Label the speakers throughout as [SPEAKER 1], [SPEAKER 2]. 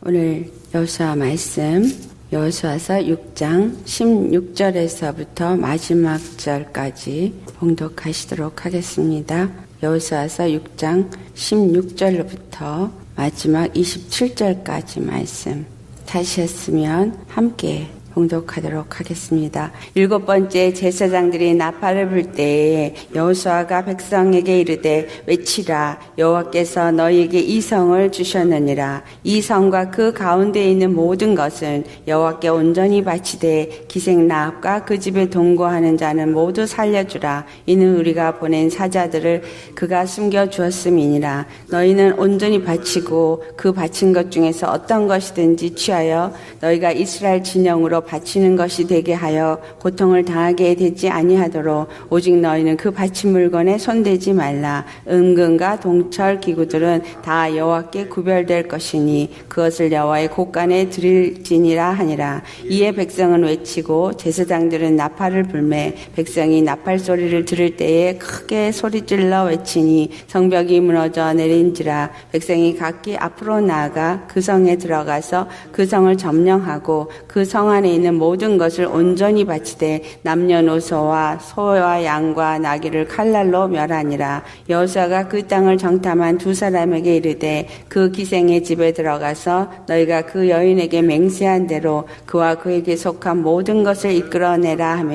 [SPEAKER 1] 오늘 여호수아 말씀 여호수아서 6장 16절에서부터 마지막 절까지 봉독하시도록 하겠습니다. 여호수아서 6장 16절로부터 마지막 27절까지 말씀 다시했으면 함께 봉독하도록 하겠습니다. 7번째 제사장들이 나팔을 불 때에 여호수아가 백성에게 이르되 외치라. 여호와께서 너희에게 이 성을 주셨느니라. 이 성과 그 가운데 있는 모든 것은 여호와께 온전히 바치되 기생 라합과 그 집에 동거하는 자는 모두 살려주라. 이는 우리가 보낸 사자들을 그가 숨겨 주었음이니라. 너희는 온전히 바치고 그 바친 것 중에서 어떤 것이든지 취하여 너희가 이스라엘 진영으로 바치는 것이 되게 하여 고통을 당하게 되지 아니하도록 오직 너희는 그 바친 물건에 손대지 말라. 은금과 동철 기구들은 다 여호와께 구별될 것이니 그것을 여호와의 곳간에 드릴지니라 하니라. 이에 백성은 외치고 제사장들은 나팔을 불매 백성이 나팔 소리를 들을 때에 크게 소리질러 외치니 성벽이 무너져 내린지라. 백성이 각기 앞으로 나아가 그 성에 들어가서 그 성을 점령하고 그 성 안에 있는 모든 것을 온전히 바치되 남녀노소와 소와 양과 나귀를 칼날로 멸하니라. 여호수아가 그 땅을 정탐한 두 사람에게 이르되 그 기생의 집에 들어가서 너희가 그 여인에게 맹세한 대로 그와 그에게 속한 모든 것을 이끌어내라 하며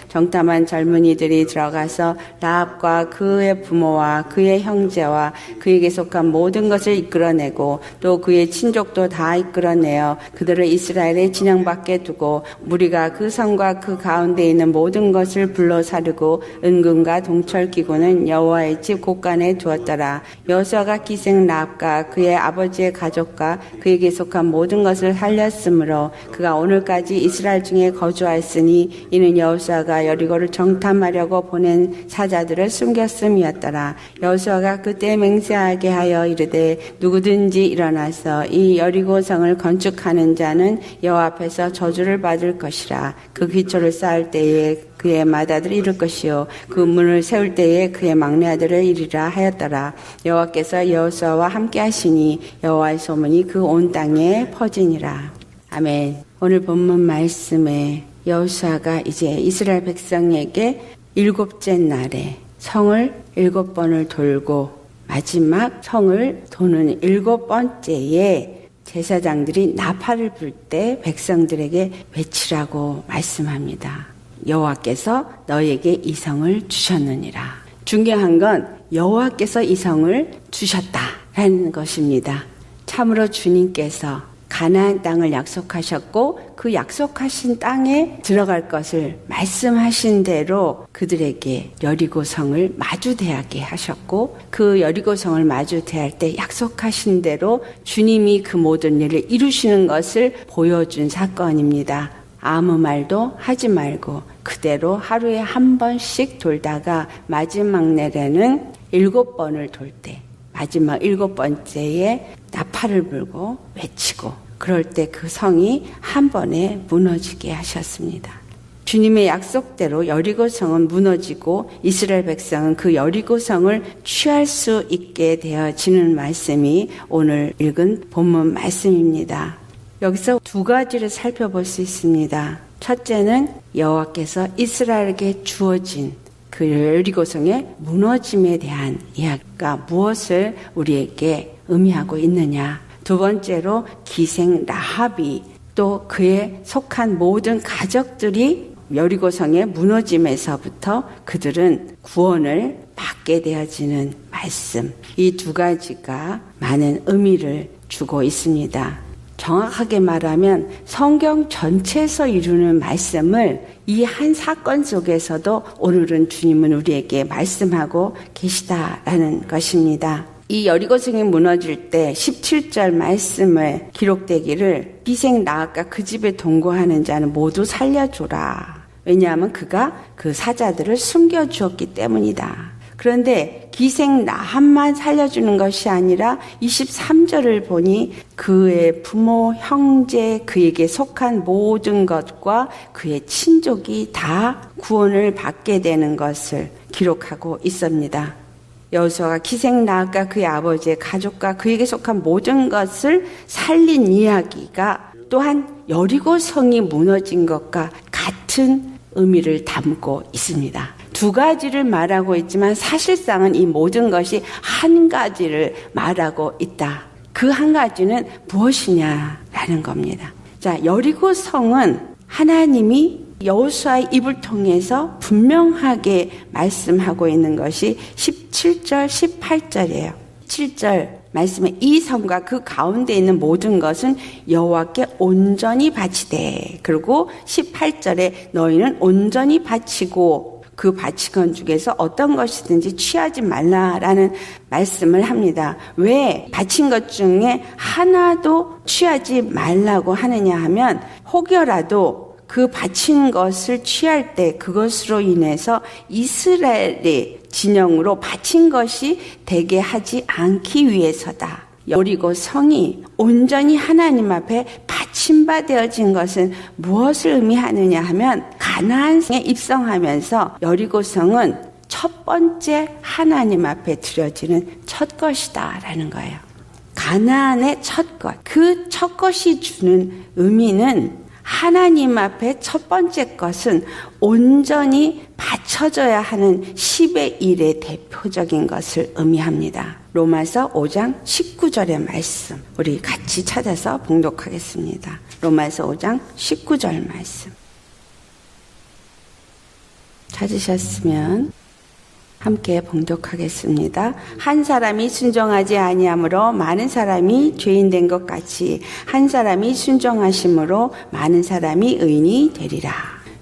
[SPEAKER 1] 정탐한 젊은이들이 들어가서 라합과 그의 부모와 그의 형제와 그에게 속한 모든 것을 이끌어내고 또 그의 친족도 다 이끌어내어 그들을 이스라엘의 진영 밖에 두고 무리가 그 성과 그 가운데 있는 모든 것을 불러 사르고 은금과 동철 기구는 여호와의 집 곳간에 두었더라. 여호수아가 기생 라합과 그의 아버지의 가족과 그에게 속한 모든 것을 살렸으므로 그가 오늘까지 이스라엘 중에 거주하였으니 이는 여호수아가 여리고를 정탐하려고 보낸 사자들을 숨겼음이었더라. 여호수아가 그때 맹세하게 하여 이르되 누구든지 일어나서 이 여리고 성을 건축하는 자는 여호와 앞에서 저주를 받을 것이라. 그 기초를 쌓을 때에 그의 맏아들을 이룰 것이요 그 문을 세울 때에 그의 막내 아들을 이루리라 하였더라. 여호와께서 여호수아와 함께 하시니 여호와의 소문이 그 온 땅에 퍼지니라. 아멘. 오늘 본문 말씀에 여호수아가 이제 이스라엘 백성에게 7째 날에 성을 7번을 돌고 마지막 성을 도는 7번째에 제사장들이 나팔을 불 때 백성들에게 외치라고 말씀합니다. 여호와께서 너희에게 이 성을 주셨느니라. 중요한 건 여호와께서 이 성을 주셨다라는 것입니다. 참으로 주님께서 가나안 땅을 약속하셨고 그 약속하신 땅에 들어갈 것을 말씀하신 대로 그들에게 여리고성을 마주대하게 하셨고 그 여리고성을 마주대할 때 약속하신 대로 주님이 그 모든 일을 이루시는 것을 보여준 사건입니다. 아무 말도 하지 말고 그대로 하루에 한 번씩 돌다가 마지막 날에는 7번을 돌 때 마지막 7번째에 나팔을 불고 외치고 그럴 때 그 성이 한 번에 무너지게 하셨습니다. 주님의 약속대로 여리고성은 무너지고 이스라엘 백성은 그 여리고성을 취할 수 있게 되어지는 말씀이 오늘 읽은 본문 말씀입니다. 여기서 두 가지를 살펴볼 수 있습니다. 첫째는 여호와께서 이스라엘에게 주어진 그 여리고성의 무너짐에 대한 이야기가 무엇을 우리에게 의미하고 있느냐. 두 번째로 기생 라합이 또 그에 속한 모든 가족들이 여리고성의 무너짐에서부터 그들은 구원을 받게 되어지는 말씀. 이 두 가지가 많은 의미를 주고 있습니다. 정확하게 말하면 성경 전체에서 이루는 말씀을 이 한 사건 속에서도 오늘은 주님은 우리에게 말씀하고 계시다라는 것입니다. 이 여리고성이 무너질 때 17절 말씀에 기록되기를 기생 라합과 그 집에 동거하는 자는 모두 살려주라. 왜냐하면 그가 그 사자들을 숨겨주었기 때문이다. 그런데 기생 라합만 살려주는 것이 아니라 23절을 보니 그의 부모, 형제, 그에게 속한 모든 것과 그의 친족이 다 구원을 받게 되는 것을 기록하고 있습니다. 여호수아가 기생나앗과 그의 아버지의 가족과 그에게 속한 모든 것을 살린 이야기가 또한 여리고 성이 무너진 것과 같은 의미를 담고 있습니다. 두 가지를 말하고 있지만 사실상은 이 모든 것이 한 가지를 말하고 있다. 그 한 가지는 무엇이냐라는 겁니다. 자, 여리고 성은 하나님이 여호수아의 입을 통해서 분명하게 말씀하고 있는 것이 17절, 18절이에요. 7절 말씀에 이 성과 그 가운데 있는 모든 것은 여호와께 온전히 바치되, 그리고 18절에 너희는 온전히 바치고 그 바치건 중에서 어떤 것이든지 취하지 말라라는 말씀을 합니다. 왜 바친 것 중에 하나도 취하지 말라고 하느냐 하면, 혹여라도 그 바친 것을 취할 때 그것으로 인해서 이스라엘의 진영으로 바친 것이 되게 하지 않기 위해서다. 여리고 성이 온전히 하나님 앞에 바침바 되어진 것은 무엇을 의미하느냐 하면, 가나안에 입성하면서 여리고 성은 첫 번째 하나님 앞에 드려지는 첫 것이다 라는 거예요. 가나안의 첫 것, 그 첫 것이 주는 의미는 하나님 앞에 첫 번째 것은 온전히 바쳐져야 하는 10의 1의 대표적인 것을 의미합니다. 로마서 5장 19절의 말씀, 우리 같이 찾아서 봉독하겠습니다. 로마서 5장 19절 말씀. 찾으셨으면 함께 봉독하겠습니다. 한 사람이 순종하지 아니함으로 많은 사람이 죄인 된 것 같이 한 사람이 순종하심으로 많은 사람이 의인이 되리라.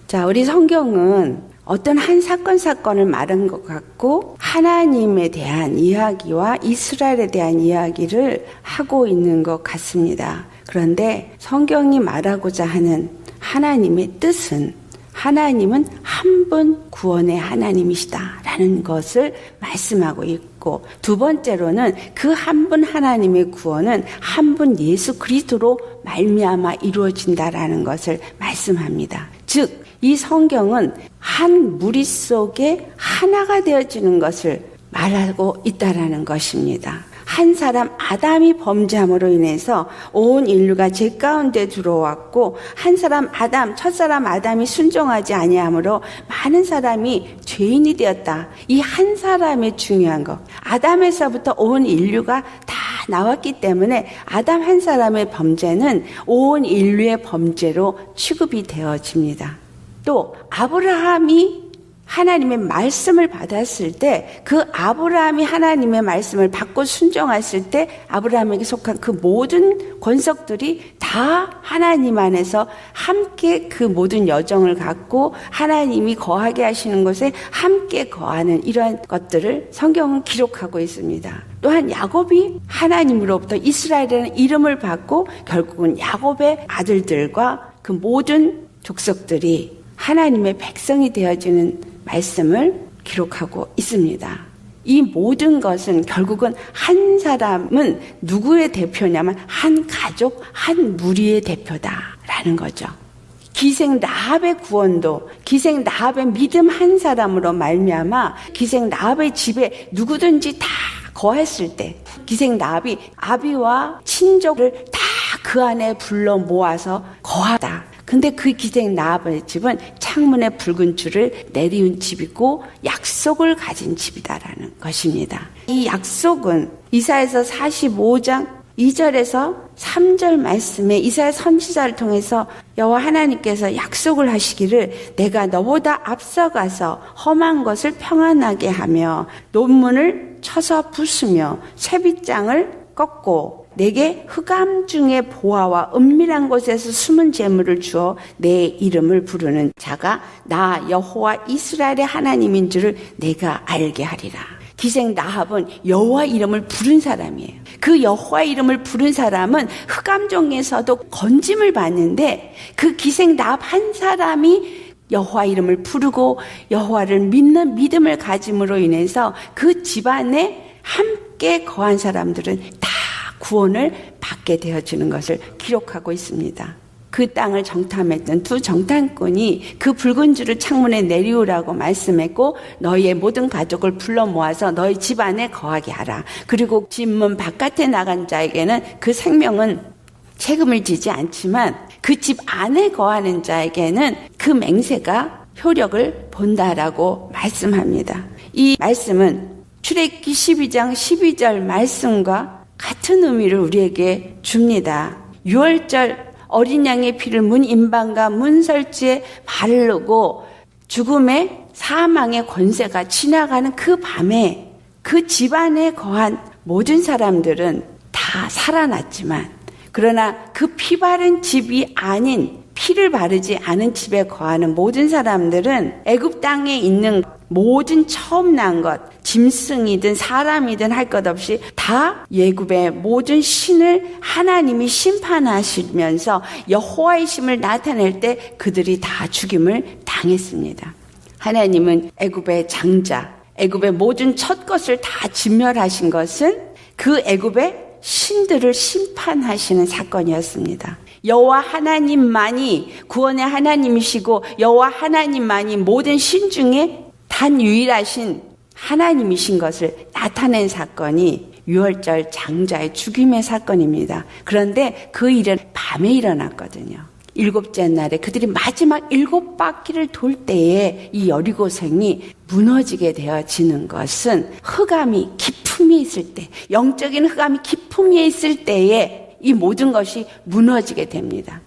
[SPEAKER 1] 자, 우리 성경은 어떤 한 사건을 말한 것 같고 하나님에 대한 이야기와 이스라엘에 대한 이야기를 하고 있는 것 같습니다. 그런데 성경이 말하고자 하는 하나님의 뜻은, 하나님은 한 분 구원의 하나님이시다라는 것을 말씀하고 있고, 두 번째로는 그 한 분 하나님의 구원은 한 분 예수 그리스도로 말미암아 이루어진다라는 것을 말씀합니다. 즉, 이 성경은 한 무리 속에 하나가 되어지는 것을 말하고 있다라는 것입니다. 한 사람 아담이 범죄함으로 인해서 온 인류가 죄 가운데 들어왔고, 한 사람 아담, 첫사람 아담이 순종하지 아니함으로 많은 사람이 죄인이 되었다. 이 한 사람의 중요한 것, 아담에서부터 온 인류가 다 나왔기 때문에 아담 한 사람의 범죄는 온 인류의 범죄로 취급이 되어집니다. 또 아브라함이 하나님의 말씀을 받았을 때, 그 아브라함이 하나님의 말씀을 받고 순종했을 때 아브라함에게 속한 그 모든 권속들이 다 하나님 안에서 함께 그 모든 여정을 갖고 하나님이 거하게 하시는 곳에 함께 거하는 이러한 것들을 성경은 기록하고 있습니다. 또한 야곱이 하나님으로부터 이스라엘이라는 이름을 받고 결국은 야곱의 아들들과 그 모든 족속들이 하나님의 백성이 되어지는 말씀을 기록하고 있습니다. 이 모든 것은 결국은 한 사람은 누구의 대표냐면 한 가족, 한 무리의 대표다라는 거죠. 기생 라합의 구원도 기생 라합의 믿음 한 사람으로 말미암아 기생 라합의 집에 누구든지 다 거했을 때, 기생 라합이 아비와 친족을 다 그 안에 불러 모아서 거하다. 근데 그 기생 라합의 집은 창문에 붉은 줄을 내리운 집이고 약속을 가진 집이다라는 것입니다. 이 약속은 이사야서 45장 2절에서 3절 말씀에 이사야 선지자를 통해서 여호와 하나님께서 약속을 하시기를, 내가 너보다 앞서가서 험한 것을 평안하게 하며 논문을 쳐서 부수며 쇠빗장을 꺾고 내게 흑암 중에 보화와 은밀한 곳에서 숨은 재물을 주어 내 이름을 부르는 자가 나 여호와 이스라엘의 하나님인 줄을 내가 알게 하리라. 기생 라합은 여호와 이름을 부른 사람이에요. 그 여호와 이름을 부른 사람은 흑암 중에서도 건짐을 받는데, 그 기생 라합 한 사람이 여호와 이름을 부르고 여호와를 믿는 믿음을 가짐으로 인해서 그 집안에 함께 거한 사람들은 다 구원을 받게 되어지는 것을 기록하고 있습니다. 그 땅을 정탐했던 두 정탐꾼이 그 붉은 줄을 창문에 내리우라고 말씀했고 너희의 모든 가족을 불러 모아서 너희 집 안에 거하게 하라. 그리고 집문 바깥에 나간 자에게는 그 생명은 책임을 지지 않지만 그 집 안에 거하는 자에게는 그 맹세가 효력을 본다라고 말씀합니다. 이 말씀은 출애굽기 12장 12절 말씀과 같은 의미를 우리에게 줍니다. 6월절 어린 양의 피를 문 임방과 문 설치에 바르고 죽음의 사망의 권세가 지나가는 그 밤에 그 집안에 거한 모든 사람들은 다 살아났지만 그러나 그 피 바른 집이 아닌 피를 바르지 않은 집에 거하는 모든 사람들은 애굽 땅에 있는 모든 처음 난 것, 짐승이든 사람이든 할 것 없이 다 예굽의 모든 신을 하나님이 심판하시면서 여호와의 심을 나타낼 때 그들이 다 죽임을 당했습니다. 하나님은 애굽의 장자, 애굽의 모든 첫 것을 다 진멸하신 것은 그 애굽의 신들을 심판하시는 사건이었습니다. 여호와 하나님만이 구원의 하나님이시고 여호와 하나님만이 모든 신 중에 단 유일하신 하나님이신 것을 나타낸 사건이 6월절 장자의 죽임의 사건입니다. 그런데 그 일은 밤에 일어났거든요. 7째 날에 그들이 마지막 7바퀴를 돌 때에 이 여리고성이 무너지게 되어지는 것은 흑암이 기품이 있을 때, 영적인 흑암이 기품이 있을 때에 이 모든 것이 무너지게 됩니다.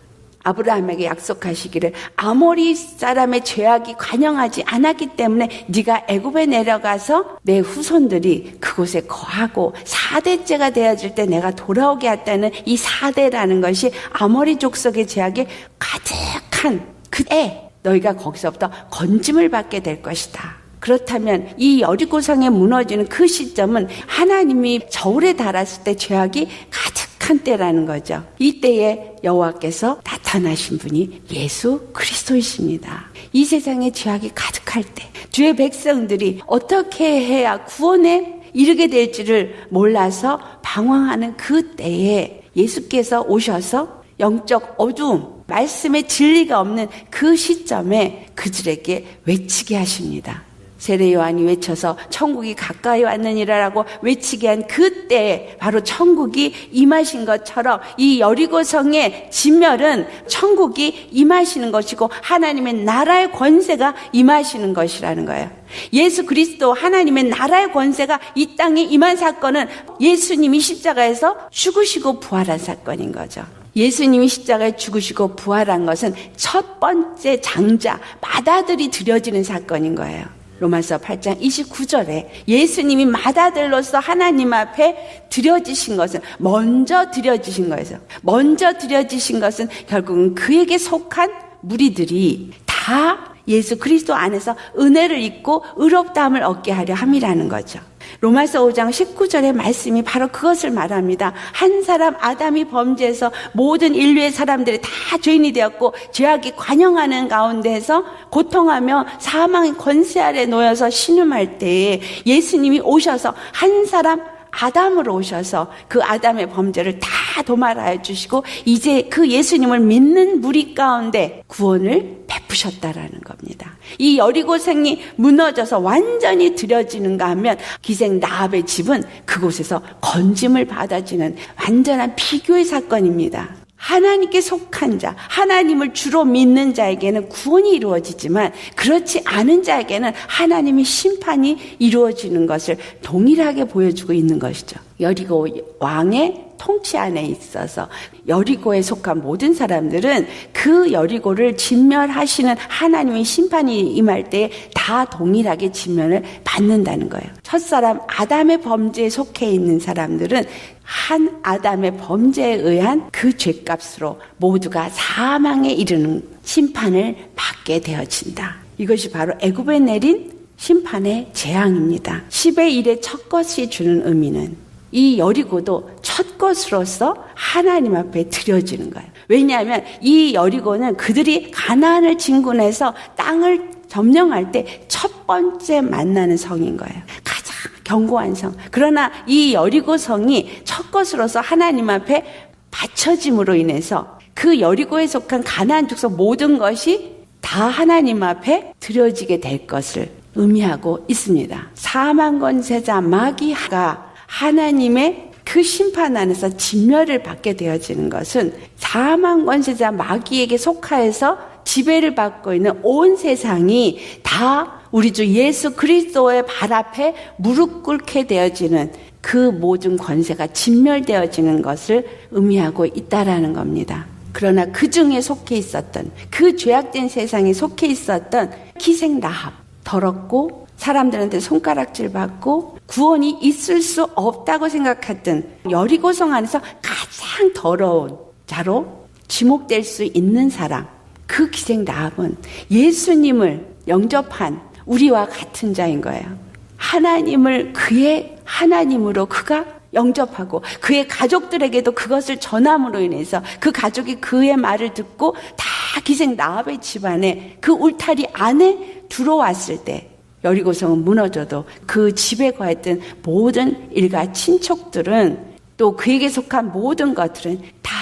[SPEAKER 1] 아브라함에게 약속하시기를 아모리 사람의 죄악이 관영하지 않았기 때문에 네가 애굽에 내려가서 내 후손들이 그곳에 거하고 4대째가 되어질 때 내가 돌아오게 했다는 이 4대라는 것이 아모리 족속의 죄악이 가득한 그때 너희가 거기서부터 건짐을 받게 될 것이다. 그렇다면 이 여리고성에 무너지는 그 시점은 하나님이 저울에 달았을 때 죄악이 가득한 때라는 거죠. 이때에 여호와께서 나타나신 분이 예수 그리스도이십니다. 이 세상에 죄악이 가득할 때 주의 백성들이 어떻게 해야 구원에 이르게 될지를 몰라서 방황하는 그 때에 예수께서 오셔서 영적 어두움, 말씀의 진리가 없는 그 시점에 그들에게 외치게 하십니다. 세례 요한이 외쳐서 천국이 가까이 왔느니라라고 외치게 한 그때 바로 천국이 임하신 것처럼 이 여리고성의 진멸은 천국이 임하시는 것이고 하나님의 나라의 권세가 임하시는 것이라는 거예요. 예수 그리스도 하나님의 나라의 권세가 이 땅에 임한 사건은 예수님이 십자가에서 죽으시고 부활한 사건인 거죠. 예수님이 십자가에 죽으시고 부활한 것은 첫 번째 장자, 맏아들이 드려지는 사건인 거예요. 로마서 8장 29절에 예수님이 맏아들로서 하나님 앞에 드려지신 것은 먼저 드려지신 거예요. 먼저 드려지신 것은 결국은 그에게 속한 무리들이 다 예수 그리스도 안에서 은혜를 입고 의롭다함을 얻게 하려 함이라는 거죠. 로마서 5장 19절의 말씀이 바로 그것을 말합니다. 한 사람 아담이 범죄해서 모든 인류의 사람들이 다 죄인이 되었고 죄악이 관영하는 가운데에서 고통하며 사망의 권세 아래 놓여서 신음할 때에 예수님이 오셔서 한 사람 아담으로 오셔서 그 아담의 범죄를 다 도말하여 주시고 이제 그 예수님을 믿는 무리 가운데 구원을 베푸셨다라는 겁니다. 이 여리고성이 무너져서 완전히 드려지는가 하면 기생 라합의 집은 그곳에서 건짐을 받아지는 완전한 비교의 사건입니다. 하나님께 속한 자, 하나님을 주로 믿는 자에게는 구원이 이루어지지만 그렇지 않은 자에게는 하나님의 심판이 이루어지는 것을 동일하게 보여주고 있는 것이죠. 여리고 왕의 통치 안에 있어서 여리고에 속한 모든 사람들은 그 여리고를 진멸하시는 하나님의 심판이 임할 때 다 동일하게 진멸을 받는다는 거예요. 첫사람 아담의 범죄에 속해 있는 사람들은 한 아담의 범죄에 의한 그 죄값으로 모두가 사망에 이르는 심판을 받게 되어진다. 이것이 바로 애굽에 내린 심판의 재앙입니다. 10의 1의 첫 것이 주는 의미는 이 여리고도 첫 것으로서 하나님 앞에 드려지는 거예요. 왜냐하면 이 여리고는 그들이 가나안을 진군해서 땅을 점령할 때 첫 번째 만나는 성인 거예요. 가장 견고한 성. 그러나 이 여리고 성이 첫 것으로서 하나님 앞에 바쳐짐으로 인해서 그 여리고에 속한 가나안 족속 모든 것이 다 하나님 앞에 드려지게 될 것을 의미하고 있습니다. 사망 권세자 마귀가 하나님의 그 심판 안에서 진멸을 받게 되어지는 것은 사망 권세자 마귀에게 속하여서 지배를 받고 있는 온 세상이 다 우리 주 예수 그리스도의 발 앞에 무릎 꿇게 되어지는 그 모든 권세가 진멸되어지는 것을 의미하고 있다라는 겁니다. 그러나 그 중에 속해 있었던, 그 죄악된 세상에 속해 있었던 기생 라합, 더럽고 사람들한테 손가락질 받고 구원이 있을 수 없다고 생각했던 여리고성 안에서 가장 더러운 자로 지목될 수 있는 사람, 그 기생 라합은 예수님을 영접한 우리와 같은 자인 거예요. 하나님을 그의 하나님으로 그가 영접하고 그의 가족들에게도 그것을 전함으로 인해서 그 가족이 그의 말을 듣고 다 기생 라합의 집안에 그 울타리 안에 들어왔을 때 여리고성은 무너져도 그 집에 거했던 모든 일가 친척들은 또 그에게 속한 모든 것들은 다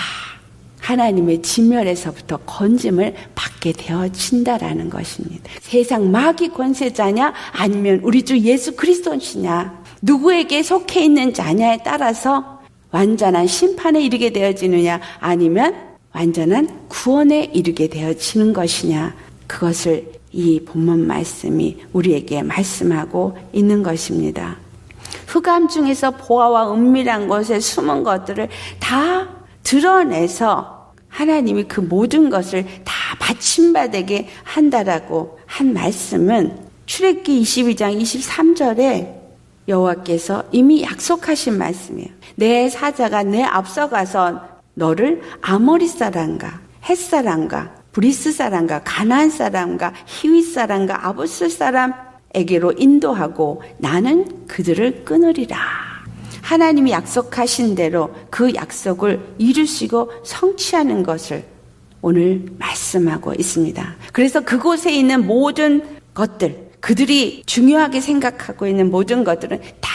[SPEAKER 1] 하나님의 진멸에서부터 건짐을 받게 되어진다라는 것입니다. 세상 마귀 권세자냐 아니면 우리 주 예수 그리스도시냐, 누구에게 속해 있는 자냐에 따라서 완전한 심판에 이르게 되어지느냐 아니면 완전한 구원에 이르게 되어지는 것이냐, 그것을 이 본문 말씀이 우리에게 말씀하고 있는 것입니다. 흑암 중에서 보화와 은밀한 곳에 숨은 것들을 다 드러내서 하나님이 그 모든 것을 다 받침받게 한다라고 한 말씀은 출애굽기 22장 23절에 여호와께서 이미 약속하신 말씀이에요. 내 사자가 내 앞서가서 너를 아모리 사람과 헷 사람과 브리스 사람과 가나안 사람과 히윗 사람과 아부스 사람에게로 인도하고 나는 그들을 끊으리라. 하나님이 약속하신 대로 그 약속을 이루시고 성취하는 것을 오늘 말씀하고 있습니다. 그래서 그곳에 있는 모든 것들, 그들이 중요하게 생각하고 있는 모든 것들은 다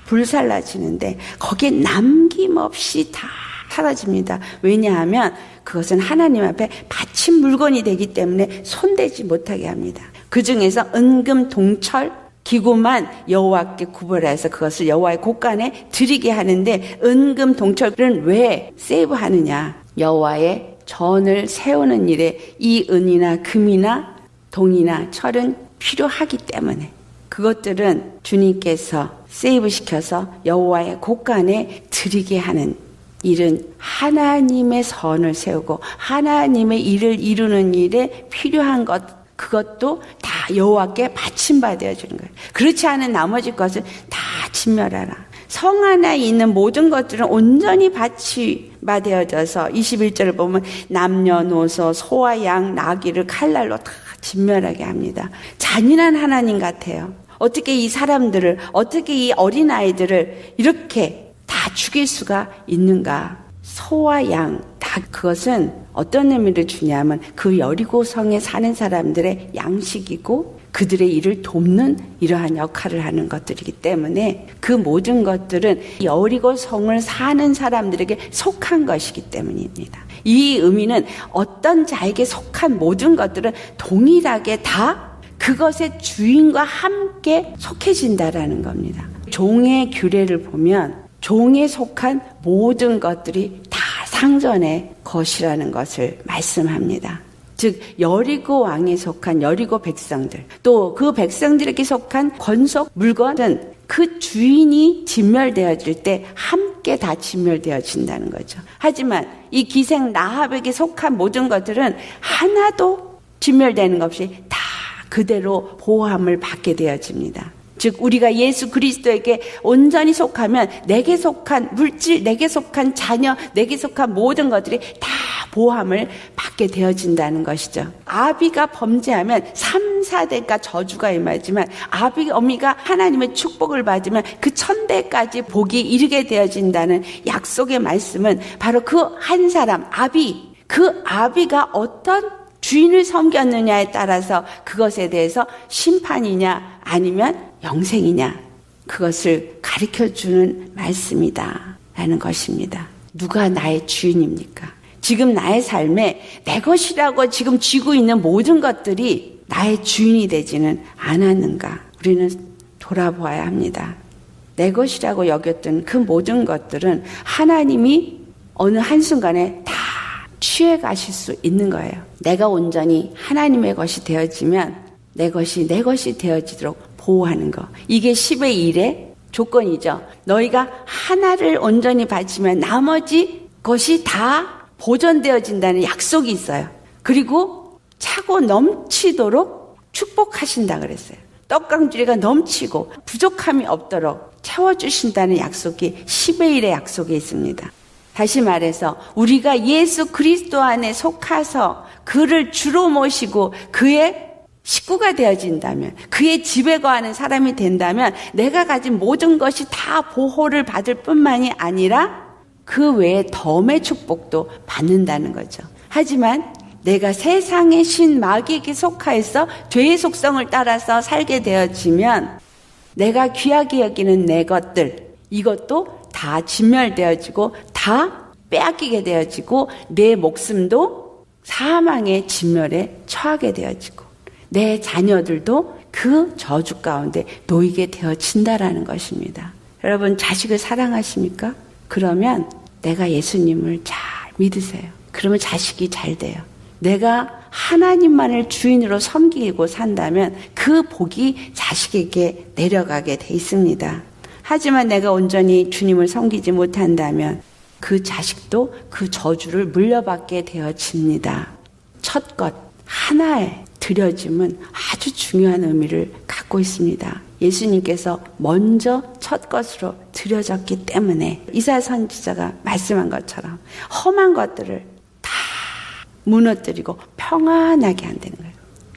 [SPEAKER 1] 불살라지는데 거기에 남김없이 다 사라집니다. 왜냐하면 그것은 하나님 앞에 바친 물건이 되기 때문에 손대지 못하게 합니다. 그 중에서 은금, 동철, 기구만 여호와께 구별해서 그것을 여호와의 곳간에 드리게 하는데, 은금, 동철은 왜 세이브하느냐? 여호와의 전을 세우는 일에 이 은이나 금이나 동이나 철은 필요하기 때문에 그것들은 주님께서 세이브시켜서 여호와의 곳간에 드리게 하는 일은 하나님의 선을 세우고 하나님의 일을 이루는 일에 필요한 것, 그것도 다 여호와께 바침받아야 주는 거예요. 그렇지 않은 나머지 것은 다 진멸하라. 성 안에 있는 모든 것들은 온전히 바침받아져서 21절을 보면 남녀노소 소와 양 나귀를 칼날로 다 진멸하게 합니다. 잔인한 하나님 같아요. 어떻게 이 사람들을, 어떻게 이 어린아이들을 이렇게 다 죽일 수가 있는가? 소와 양, 다 그것은 어떤 의미를 주냐면 그 여리고 성에 사는 사람들의 양식이고 그들의 일을 돕는 이러한 역할을 하는 것들이기 때문에 그 모든 것들은 여리고 성을 사는 사람들에게 속한 것이기 때문입니다. 이 의미는 어떤 자에게 속한 모든 것들은 동일하게 다 그것의 주인과 함께 속해진다라는 겁니다. 종의 규례를 보면 종에 속한 모든 것들이 다 상전의 것이라는 것을 말씀합니다. 즉 여리고 왕에 속한 여리고 백성들, 또 그 백성들에게 속한 권속 물건은 그 주인이 진멸되어질 때 함께 다 진멸되어진다는 거죠. 하지만 이 기생 라합에게 속한 모든 것들은 하나도 진멸되는 것 없이 다 그대로 보호함을 받게 되어집니다. 즉 우리가 예수 그리스도에게 온전히 속하면 내게 속한 물질, 내게 속한 자녀, 내게 속한 모든 것들이 다 보호함을 받게 되어진다는 것이죠. 아비가 범죄하면 3, 4대가 저주가 임하지만 아비, 어미가 하나님의 축복을 받으면 그 1000대까지 복이 이르게 되어진다는 약속의 말씀은 바로 그 한 사람, 아비, 그 아비가 어떤 주인을 섬겼느냐에 따라서 그것에 대해서 심판이냐 아니면 영생이냐, 그것을 가르쳐주는 말씀이다 라는 것입니다. 누가 나의 주인입니까? 지금 나의 삶에 내 것이라고 지금 쥐고 있는 모든 것들이 나의 주인이 되지는 않았는가? 우리는 돌아보아야 합니다. 내 것이라고 여겼던 그 모든 것들은 하나님이 어느 한순간에 다 취해 가실 수 있는 거예요. 내가 온전히 하나님의 것이 되어지면 내 것이 되어지도록 보호하는 거. 이게 10의 1의 조건이죠. 너희가 하나를 온전히 바치면 나머지 것이 다 보존되어진다는 약속이 있어요. 그리고 차고 넘치도록 축복하신다 그랬어요. 떡강주리가 넘치고 부족함이 없도록 채워주신다는 약속이 10의 1의 약속이 있습니다. 다시 말해서 우리가 예수 그리스도 안에 속해서 그를 주로 모시고 그의 식구가 되어진다면, 그의 집에 거하는 사람이 된다면 내가 가진 모든 것이 다 보호를 받을 뿐만이 아니라 그 외에 덤의 축복도 받는다는 거죠. 하지만 내가 세상의 신 마귀에게 속하여서 죄의 속성을 따라서 살게 되어지면 내가 귀하게 여기는 내 것들, 이것도 다 진멸되어지고 다 빼앗기게 되어지고 내 목숨도 사망의 진멸에 처하게 되어지고 내 자녀들도 그 저주 가운데 놓이게 되어진다라는 것입니다. 여러분, 자식을 사랑하십니까? 그러면 내가 예수님을 잘 믿으세요. 그러면 자식이 잘 돼요. 내가 하나님만을 주인으로 섬기고 산다면 그 복이 자식에게 내려가게 돼 있습니다. 하지만 내가 온전히 주님을 섬기지 못한다면 그 자식도 그 저주를 물려받게 되어집니다. 첫 것, 하나에 드려짐은 아주 중요한 의미를 갖고 있습니다. 예수님께서 먼저 첫 것으로 드려졌기 때문에 이사야 선지자가 말씀한 것처럼 험한 것들을 다 무너뜨리고 평안하게 한다는 거예요.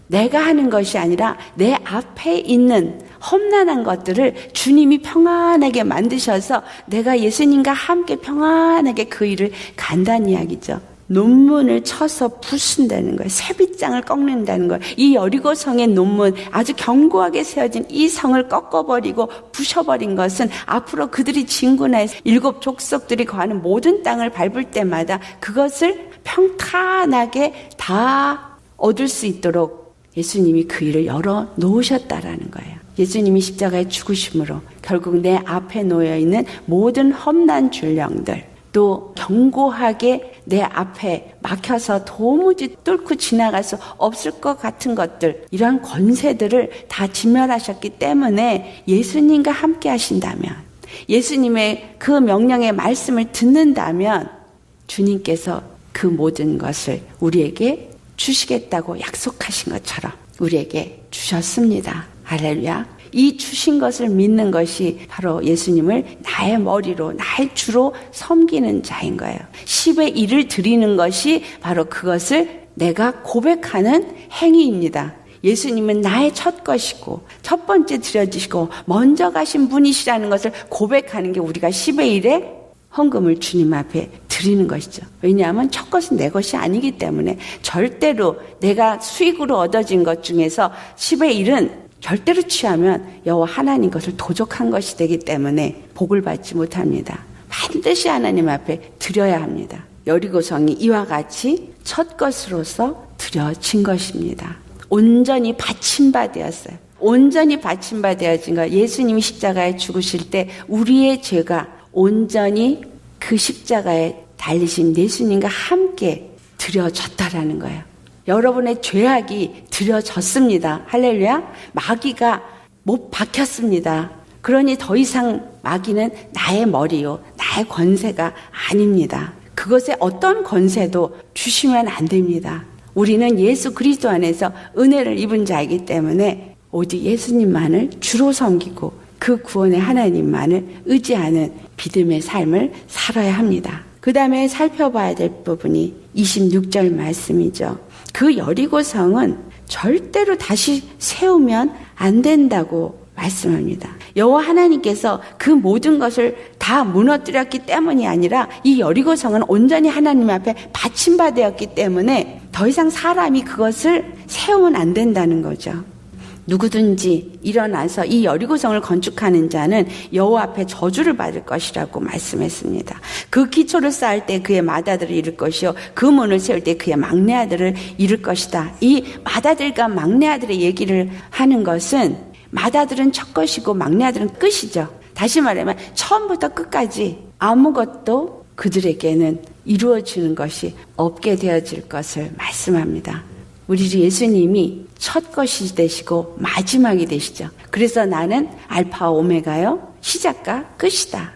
[SPEAKER 1] 내가 하는 것이 아니라 내 앞에 있는 험난한 것들을 주님이 평안하게 만드셔서 내가 예수님과 함께 평안하게 그 일을 간다는 이야기죠. 논문을 쳐서 부순다는 거예요. 쇠빗장을 꺾는다는 거예요. 이 여리고성의 논문, 아주 견고하게 세워진 이 성을 꺾어버리고 부셔버린 것은 앞으로 그들이 진군해서 7 족속들이 거하는 모든 땅을 밟을 때마다 그것을 평탄하게 다 얻을 수 있도록 예수님이 그 일을 열어 놓으셨다라는 거예요. 예수님이 십자가에 죽으심으로 결국 내 앞에 놓여있는 모든 험난 줄령들, 또 견고하게 내 앞에 막혀서 도무지 뚫고 지나갈 수 없을 것 같은 것들, 이러한 권세들을 다 진멸하셨기 때문에 예수님과 함께 하신다면, 예수님의 그 명령의 말씀을 듣는다면 주님께서 그 모든 것을 우리에게 주시겠다고 약속하신 것처럼 우리에게 주셨습니다. 할렐루야. 이 주신 것을 믿는 것이 바로 예수님을 나의 머리로, 나의 주로 섬기는 자인 거예요. 10의 1을 드리는 것이 바로 그것을 내가 고백하는 행위입니다. 예수님은 나의 첫 것이고 첫 번째 드려지시고 먼저 가신 분이시라는 것을 고백하는 게 우리가 10의 1의 헌금을 주님 앞에 드리는 것이죠. 왜냐하면 첫 것은 내 것이 아니기 때문에 절대로 내가 수익으로 얻어진 것 중에서 10의 1은 절대로 취하면 여호와 하나님 것을 도적한 것이 되기 때문에 복을 받지 못합니다. 반드시 하나님 앞에 드려야 합니다. 여리고성이 이와 같이 첫 것으로서 드려진 것입니다. 온전히 바친 바 되었어요. 온전히 바친 바 되어진 것. 예수님이 십자가에 죽으실 때 우리의 죄가 온전히 그 십자가에 달리신 예수님과 함께 드려졌다라는 거예요. 여러분의 죄악이 드려졌습니다. 할렐루야. 마귀가 못 박혔습니다. 그러니 더 이상 마귀는 나의 머리요, 나의 권세가 아닙니다. 그것에 어떤 권세도 주시면 안 됩니다. 우리는 예수 그리스도 안에서 은혜를 입은 자이기 때문에 오직 예수님만을 주로 섬기고 그 구원의 하나님만을 의지하는 믿음의 삶을 살아야 합니다. 그 다음에 살펴봐야 될 부분이 26절 말씀이죠. 그 여리고성은 절대로 다시 세우면 안 된다고 말씀합니다. 여호와 하나님께서 그 모든 것을 다 무너뜨렸기 때문이 아니라 이 여리고성은 온전히 하나님 앞에 바친 바 되었기 때문에 더 이상 사람이 그것을 세우면 안 된다는 거죠. 누구든지 일어나서 이 여리고성을 건축하는 자는 여호와 앞에 저주를 받을 것이라고 말씀했습니다. 그 기초를 쌓을 때 그의 맏아들을 잃을 것이요 그 문을 세울 때 그의 막내 아들을 잃을 것이다. 이 맏아들과 막내 아들의 얘기를 하는 것은 맏아들은 첫 것이고 막내 아들은 끝이죠. 다시 말하면 처음부터 끝까지 아무것도 그들에게는 이루어지는 것이 없게 되어질 것을 말씀합니다. 우리 예수님이 첫 것이 되시고 마지막이 되시죠. 그래서 나는 알파 오메가요 시작과 끝이다.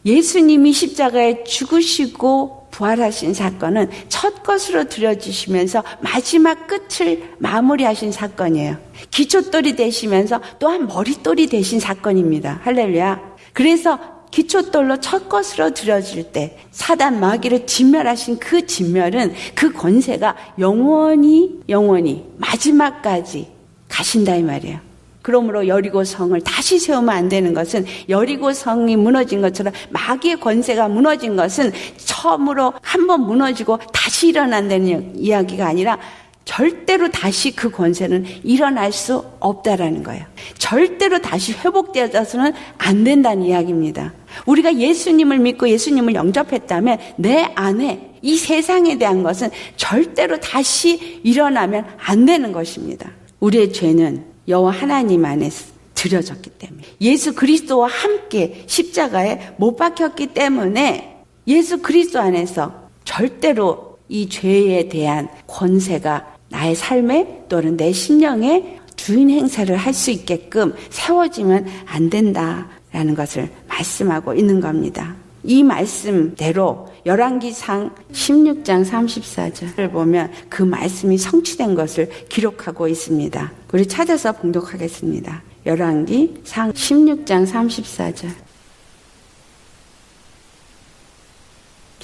[SPEAKER 1] 예수님이 십자가에 죽으시고 부활하신 사건은 첫 것으로 드려지시면서 마지막 끝을 마무리하신 사건이에요. 기초돌이 되시면서 또한 머릿돌이 되신 사건입니다. 할렐루야. 그래서 기초돌로 첫 것으로 드려질 때 사단 마귀를 진멸하신 그 진멸은 그 권세가 영원히 마지막까지 가신다 이 말이에요. 그러므로 여리고성을 다시 세우면 안 되는 것은 여리고성이 무너진 것처럼 마귀의 권세가 무너진 것은 처음으로 한번 무너지고 다시 일어난다는 이야기가 아니라 절대로 다시 그 권세는 일어날 수 없다라는 거예요. 절대로 다시 회복되어서는 안 된다는 이야기입니다. 우리가 예수님을 믿고 예수님을 영접했다면 내 안에 이 세상에 대한 것은 절대로 다시 일어나면 안 되는 것입니다. 우리의 죄는 여호와 하나님 안에 드려졌기 때문에 예수 그리스도와 함께 십자가에 못 박혔기 때문에 예수 그리스도 안에서 절대로 이 죄에 대한 권세가 나의 삶에 또는 내 심령에 주인 행사를 할 수 있게끔 세워지면 안 된다라는 것을 말씀하고 있는 겁니다. 이 말씀대로 열왕기상 16장 34절을 보면 그 말씀이 성취된 것을 기록하고 있습니다. 우리 찾아서 봉독하겠습니다. 열왕기상 16장 34절.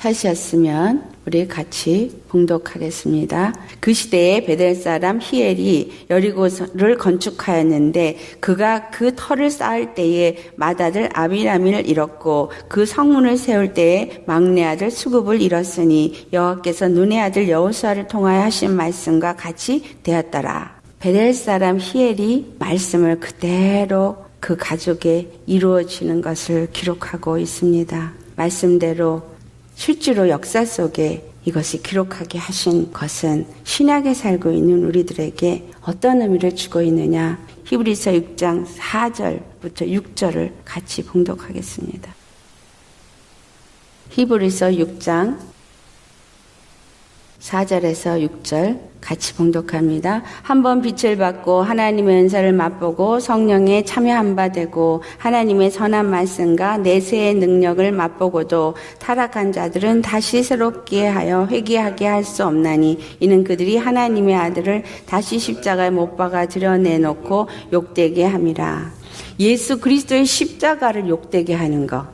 [SPEAKER 1] 하셨으면 우리 같이 봉독하겠습니다. 그 시대에 베델 사람 히엘이 여리고를 건축하였는데 그가 그 터를 쌓을 때에 맏아들 아비람을 잃었고 그 성문을 세울 때에 막내 아들 수굽을 잃었으니 여호와께서 눈의 아들 여호수아를 통하여 하신 말씀과 같이 되었더라. 베델 사람 히엘이 말씀을 그대로 그 가족에 이루어지는 것을 기록하고 있습니다. 말씀대로 실제로 역사 속에 이것이 기록하게 하신 것은 신약에 살고 있는 우리들에게 어떤 의미를 주고 있느냐. 히브리서 6장 4절부터 6절을 같이 봉독하겠습니다. 히브리서 6장 4절에서 6절 같이 봉독합니다. 한번 빛을 받고 하나님의 은사를 맛보고 성령에 참여한 바 되고 하나님의 선한 말씀과 내세의 능력을 맛보고도 타락한 자들은 다시 새롭게 하여 회개하게 할 수 없나니 이는 그들이 하나님의 아들을 다시 십자가에 못 박아 드러내놓고 욕되게 함이라. 예수 그리스도의 십자가를 욕되게 하는 것,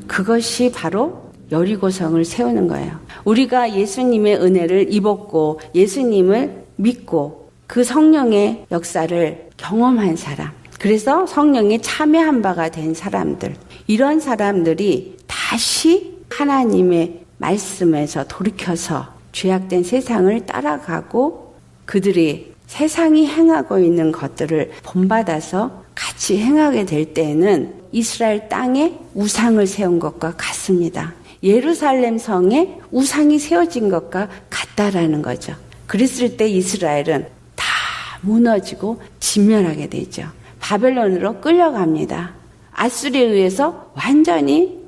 [SPEAKER 1] 그것이 바로 여리고성을 세우는 거예요. 우리가 예수님의 은혜를 입었고 예수님을 믿고 그 성령의 역사를 경험한 사람, 그래서 성령에 참여한 바가 된 사람들, 이런 사람들이 다시 하나님의 말씀에서 돌이켜서 죄악된 세상을 따라가고 그들이 세상이 행하고 있는 것들을 본받아서 같이 행하게 될 때에는 이스라엘 땅에 우상을 세운 것과 같습니다. 예루살렘 성에 우상이 세워진 것과 같다라는 거죠. 그랬을 때 이스라엘은 다 무너지고 진멸하게 되죠. 바벨론으로 끌려갑니다. 아수리에 의해서 완전히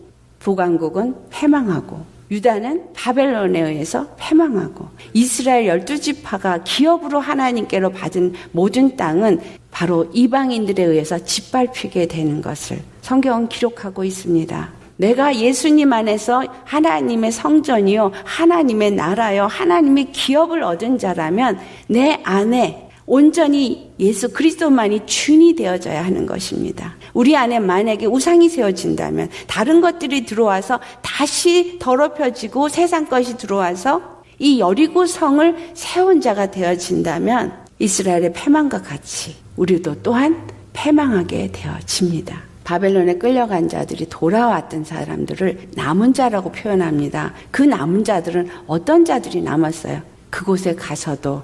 [SPEAKER 1] 북왕국은 패망하고 유다는 바벨론에 의해서 패망하고 이스라엘 12지파가 기업으로 하나님께로 받은 모든 땅은 바로 이방인들에 의해서 짓밟히게 되는 것을 성경은 기록하고 있습니다. 내가 예수님 안에서 하나님의 성전이요, 하나님의 나라요, 하나님의 기업을 얻은 자라면 내 안에 온전히 예수 그리스도만이 주인이 되어져야 하는 것입니다. 우리 안에 만약에 우상이 세워진다면 다른 것들이 들어와서 다시 더럽혀지고 세상 것이 들어와서 이 여리고 성을 세운 자가 되어진다면 이스라엘의 패망과 같이 우리도 또한 패망하게 되어집니다. 바벨론에 끌려간 자들이 돌아왔던 사람들을 남은 자라고 표현합니다. 그 남은 자들은 어떤 자들이 남았어요? 그곳에 가서도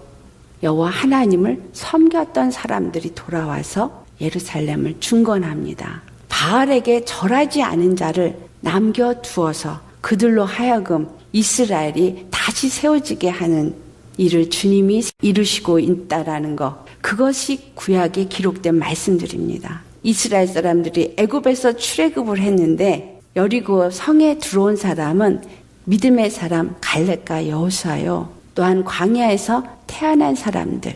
[SPEAKER 1] 여호와 하나님을 섬겼던 사람들이 돌아와서 예루살렘을 중건합니다. 바알에게 절하지 않은 자를 남겨두어서 그들로 하여금 이스라엘이 다시 세워지게 하는 일을 주님이 이루시고 있다라는 것, 그것이 구약에 기록된 말씀들입니다. 이스라엘 사람들이 애굽에서 출애굽을 했는데 여리고 성에 들어온 사람은 믿음의 사람 갈렙과 여호수아요. 또한 광야에서 태어난 사람들,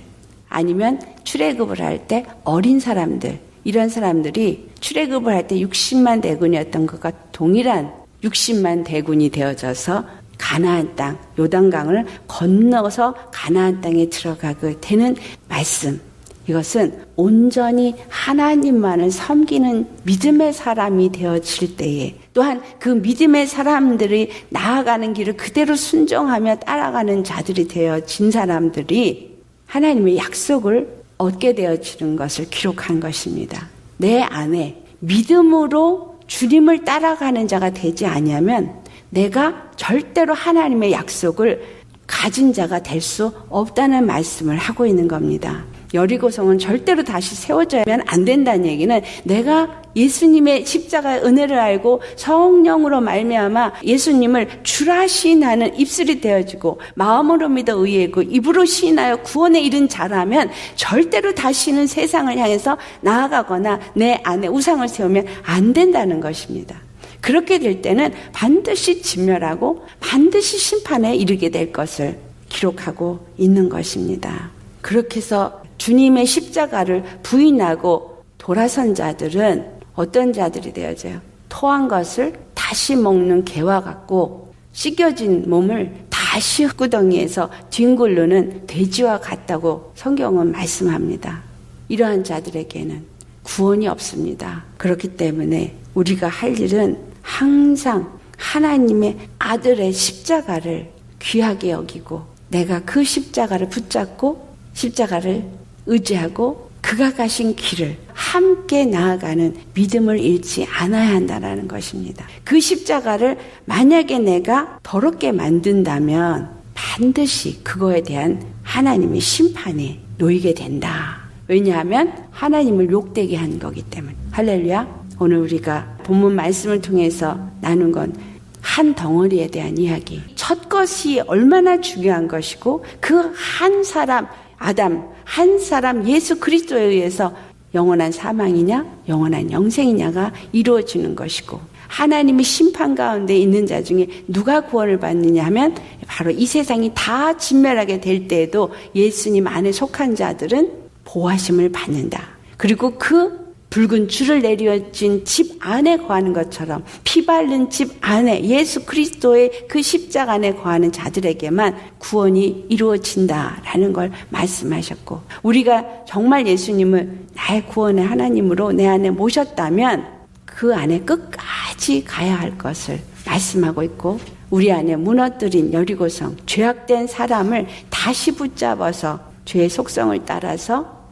[SPEAKER 1] 아니면 출애굽을 할 때 어린 사람들, 이런 사람들이 출애굽을 할 때 60만 대군이었던 것과 동일한 60만 대군이 되어져서 가나안 땅, 요단강을 건너서 가나안 땅에 들어가게 되는 말씀. 이것은 온전히 하나님만을 섬기는 믿음의 사람이 되어질 때에, 또한 그 믿음의 사람들이 나아가는 길을 그대로 순종하며 따라가는 자들이 되어진 사람들이 하나님의 약속을 얻게 되어지는 것을 기록한 것입니다. 내 안에 믿음으로 주님을 따라가는 자가 되지 아니하면 내가 절대로 하나님의 약속을 가진 자가 될 수 없다는 말씀을 하고 있는 겁니다. 여리고성은 절대로 다시 세워져야만 안 된다는 얘기는, 내가 예수님의 십자가의 은혜를 알고 성령으로 말미암아 예수님을 주라 시인하는 입술이 되어지고 마음으로 믿어 의뢰하고 입으로 시인하여 구원에 이른 자라면 절대로 다시는 세상을 향해서 나아가거나 내 안에 우상을 세우면 안 된다는 것입니다. 그렇게 될 때는 반드시 진멸하고 반드시 심판에 이르게 될 것을 기록하고 있는 것입니다. 그렇게 해서 주님의 십자가를 부인하고 돌아선 자들은 어떤 자들이 되어져요? 토한 것을 다시 먹는 개와 같고 씻겨진 몸을 다시 흙구덩이에서 뒹굴르는 돼지와 같다고 성경은 말씀합니다. 이러한 자들에게는 구원이 없습니다. 그렇기 때문에 우리가 할 일은 항상 하나님의 아들의 십자가를 귀하게 여기고, 내가 그 십자가를 붙잡고 십자가를 의지하고 그가 가신 길을 함께 나아가는 믿음을 잃지 않아야 한다는 것입니다. 그 십자가를 만약에 내가 더럽게 만든다면 반드시 그거에 대한 하나님의 심판에 놓이게 된다. 왜냐하면 하나님을 욕되게 한 거기 때문에. 할렐루야. 오늘 우리가 본문 말씀을 통해서 나눈 건 한 덩어리에 대한 이야기. 첫 것이 얼마나 중요한 것이고, 그 한 사람 아담, 한 사람 예수 그리스도에 의해서 영원한 사망이냐 영원한 영생이냐가 이루어지는 것이고, 하나님의 심판 가운데 있는 자 중에 누가 구원을 받느냐 하면 바로 이 세상이 다 진멸하게 될 때에도 예수님 안에 속한 자들은 보호하심을 받는다. 그리고 그 붉은 줄을 내려진 집 안에 거하는 것처럼 피 바른 집 안에 예수 그리스도의 그 십자가 안에 거하는 자들에게만 구원이 이루어진다라는 걸 말씀하셨고, 우리가 정말 예수님을 나의 구원의 하나님으로 내 안에 모셨다면 그 안에 끝까지 가야 할 것을 말씀하고 있고, 우리 안에 무너뜨린 여리고성, 죄악된 사람을 다시 붙잡아서 죄의 속성을 따라서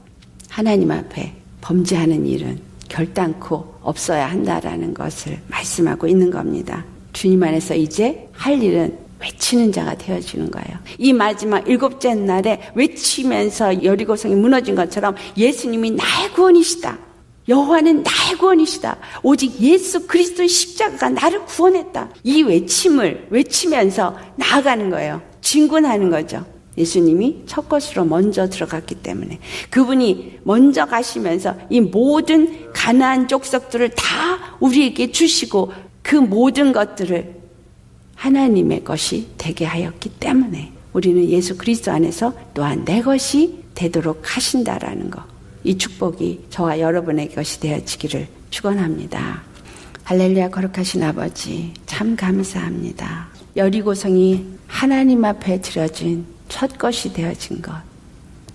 [SPEAKER 1] 하나님 앞에 범죄하는 일은 결단코 없어야 한다라는 것을 말씀하고 있는 겁니다. 주님 안에서 이제 할 일은 외치는 자가 되어지는 거예요. 이 마지막 일곱째 날에 외치면서 여리고성이 무너진 것처럼 예수님이 나의 구원이시다. 여호와는 나의 구원이시다. 오직 예수 그리스도의 십자가가 나를 구원했다. 이 외침을 외치면서 나아가는 거예요. 진군하는 거죠. 예수님이 첫 것으로 먼저 들어갔기 때문에 그분이 먼저 가시면서 이 모든 가나안 족속들을 다 우리에게 주시고 그 모든 것들을 하나님의 것이 되게 하였기 때문에 우리는 예수 그리스도 안에서 또한 내 것이 되도록 하신다라는 것, 이 축복이 저와 여러분의 것이 되어지기를 축원합니다. 할렐루야. 거룩하신 아버지 참 감사합니다. 여리고성이 하나님 앞에 드려진 첫 것이 되어진 것,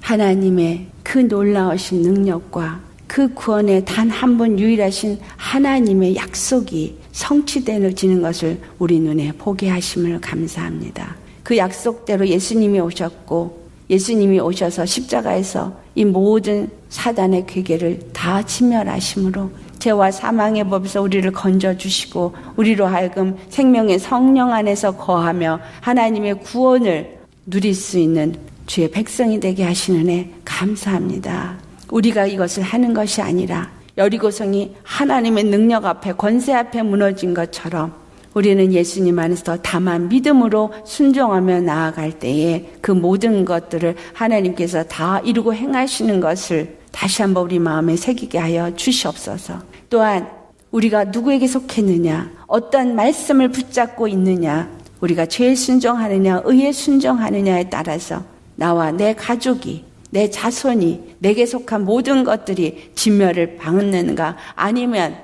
[SPEAKER 1] 하나님의 그 놀라우신 능력과 그 구원의 단 한 번 유일하신 하나님의 약속이 성취되어지는 것을 우리 눈에 보게 하심을 감사합니다. 그 약속대로 예수님이 오셨고, 예수님이 오셔서 십자가에서 이 모든 사단의 괴계를 다 진멸하심으로 죄와 사망의 법에서 우리를 건져주시고, 우리로 하여금 생명의 성령 안에서 거하며 하나님의 구원을 누릴 수 있는 주의 백성이 되게 하시는 애 감사합니다. 우리가 이것을 하는 것이 아니라 여리고성이 하나님의 능력 앞에 권세 앞에 무너진 것처럼 우리는 예수님 안에서 다만 믿음으로 순종하며 나아갈 때에 그 모든 것들을 하나님께서 다 이루고 행하시는 것을 다시 한번 우리 마음에 새기게 하여 주시옵소서. 또한 우리가 누구에게 속했느냐, 어떤 말씀을 붙잡고 있느냐, 우리가 죄에 순종하느냐 의에 순종하느냐에 따라서 나와 내 가족이, 내 자손이, 내게 속한 모든 것들이 진멸을 받는가 아니면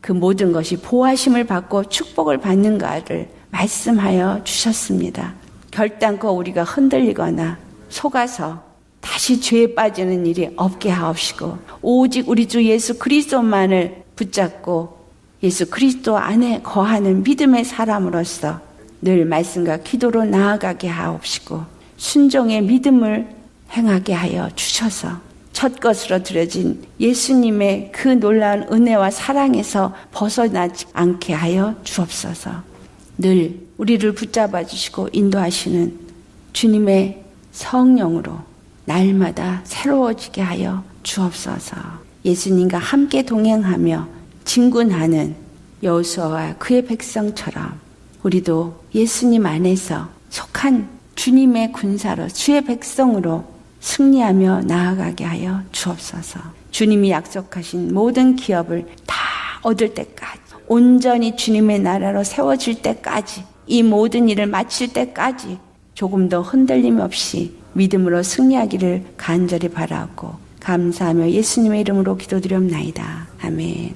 [SPEAKER 1] 그 모든 것이 보호하심을 받고 축복을 받는가를 말씀하여 주셨습니다. 결단코 우리가 흔들리거나 속아서 다시 죄에 빠지는 일이 없게 하옵시고 오직 우리 주 예수 그리스도만을 붙잡고 예수 그리스도 안에 거하는 믿음의 사람으로서 늘 말씀과 기도로 나아가게 하옵시고 순종의 믿음을 행하게 하여 주셔서 첫 것으로 드려진 예수님의 그 놀라운 은혜와 사랑에서 벗어나지 않게 하여 주옵소서. 늘 우리를 붙잡아 주시고 인도하시는 주님의 성령으로 날마다 새로워지게 하여 주옵소서. 예수님과 함께 동행하며 진군하는 여호수아와 그의 백성처럼 우리도 예수님 안에서 속한 주님의 군사로 주의 백성으로 승리하며 나아가게 하여 주옵소서. 주님이 약속하신 모든 기업을 다 얻을 때까지 온전히 주님의 나라로 세워질 때까지 이 모든 일을 마칠 때까지 조금 더 흔들림 없이 믿음으로 승리하기를 간절히 바라고 감사하며 예수님의 이름으로 기도드렸나이다. 아멘.